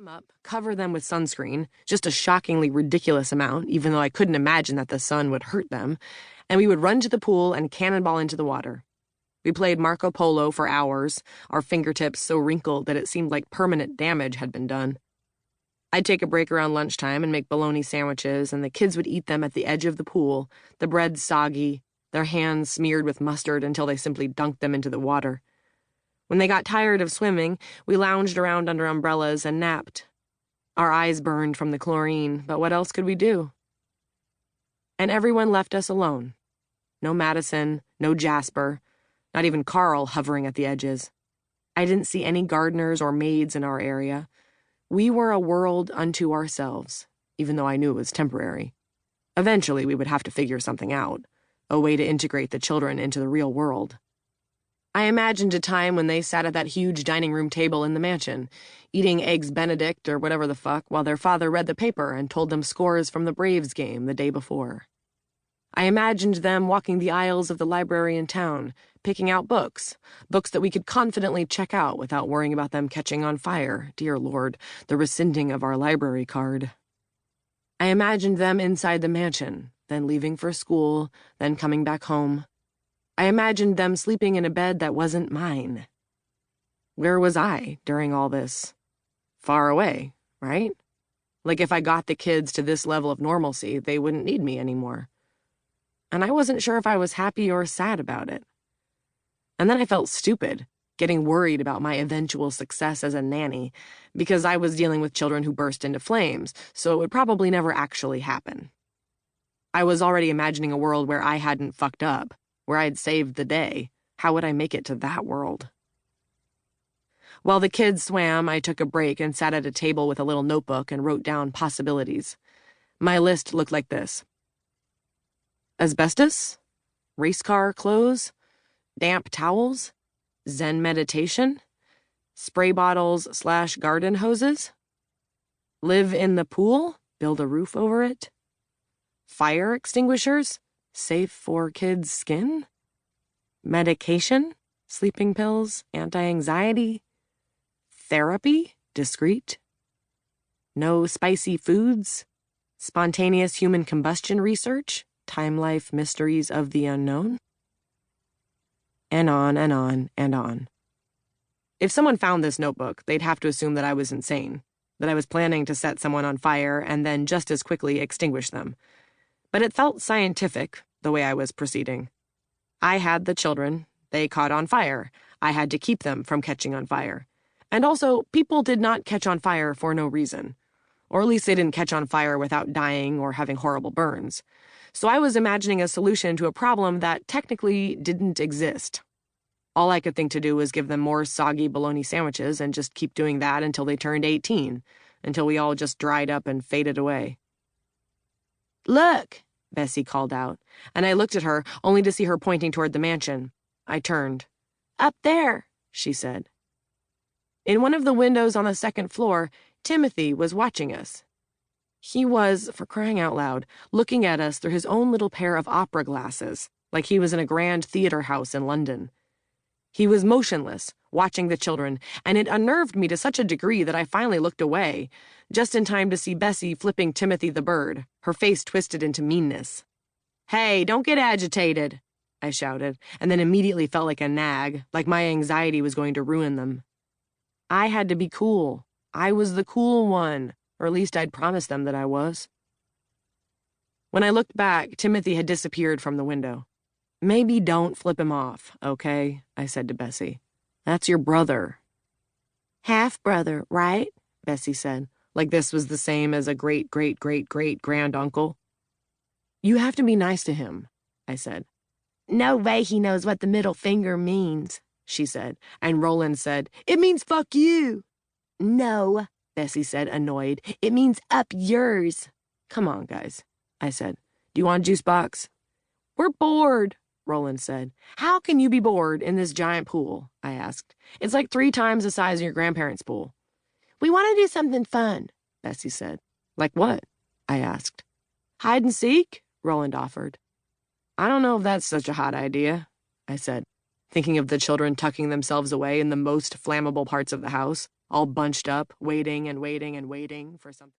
them up, cover them with sunscreen, just a shockingly ridiculous amount, even though I couldn't imagine that the sun would hurt them, and we would run to the pool and cannonball into the water. We played Marco Polo for hours, our fingertips so wrinkled that it seemed like permanent damage had been done. I'd take a break around lunchtime and make bologna sandwiches, and the kids would eat them at the edge of the pool, the bread soggy, their hands smeared with mustard until they simply dunked them into the water. When they got tired of swimming, we lounged around under umbrellas and napped. Our eyes burned from the chlorine, but what else could we do? And everyone left us alone. No Madison, no Jasper, not even Carl hovering at the edges. I didn't see any gardeners or maids in our area. We were a world unto ourselves, even though I knew it was temporary. Eventually, we would have to figure something out, a way to integrate the children into the real world. I imagined a time when they sat at that huge dining room table in the mansion, eating Eggs Benedict or whatever the fuck, while their father read the paper and told them scores from the Braves game the day before. I imagined them walking the aisles of the library in town, picking out books that we could confidently check out without worrying about them catching on fire, dear Lord, the rescinding of our library card. I imagined them inside the mansion, then leaving for school, then coming back home. I imagined them sleeping in a bed that wasn't mine. Where was I during all this? Far away, right? Like if I got the kids to this level of normalcy, they wouldn't need me anymore. And I wasn't sure if I was happy or sad about it. And then I felt stupid, getting worried about my eventual success as a nanny, because I was dealing with children who burst into flames, so it would probably never actually happen. I was already imagining a world where I hadn't fucked up, where I'd saved the day. How would I make it to that world? While the kids swam, I took a break and sat at a table with a little notebook and wrote down possibilities. My list looked like this: asbestos, race car clothes, damp towels, Zen meditation, spray bottles / garden hoses, live in the pool, build a roof over it, fire extinguishers, safe for kids' skin, medication, sleeping pills, anti-anxiety, therapy, discreet, no spicy foods, spontaneous human combustion research, time-life mysteries of the unknown, and on and on and on. If someone found this notebook, they'd have to assume that I was insane, that I was planning to set someone on fire and then just as quickly extinguish them. But it felt scientific, the way I was proceeding. I had the children. They caught on fire. I had to keep them from catching on fire. And also, people did not catch on fire for no reason. Or at least they didn't catch on fire without dying or having horrible burns. So I was imagining a solution to a problem that technically didn't exist. All I could think to do was give them more soggy bologna sandwiches and just keep doing that until they turned 18, until we all just dried up and faded away. "Look!" Bessie called out, and I looked at her, only to see her pointing toward the mansion. I turned. "Up there," she said. In one of the windows on the second floor, Timothy was watching us. He was, for crying out loud, looking at us through his own little pair of opera glasses, like he was in a grand theater house in London. He was motionless, watching the children, and it unnerved me to such a degree that I finally looked away, just in time to see Bessie flipping Timothy the bird, her face twisted into meanness. "Hey, don't get agitated," I shouted, and then immediately felt like a nag, like my anxiety was going to ruin them. I had to be cool. I was the cool one, or at least I'd promised them that I was. When I looked back, Timothy had disappeared from the window. "Maybe don't flip him off, okay?" I said to Bessie. "That's your brother." "Half-brother, right?" Bessie said, like this was the same as a great-great-great-great-granduncle. "You have to be nice to him," I said. "No way he knows what the middle finger means," she said, and Roland said, "It means fuck you." "No," Bessie said, annoyed. "It means up yours." "Come on, guys," I said. "Do you want a juice box?" "We're bored," Roland said. "How can you be bored in this giant pool?" I asked. "It's like 3 times the size of your grandparents' pool." "We want to do something fun," Bessie said. "Like what?" I asked. "Hide and seek," Roland offered. "I don't know if that's such a hot idea," I said, thinking of the children tucking themselves away in the most flammable parts of the house, all bunched up, waiting and waiting and waiting for something.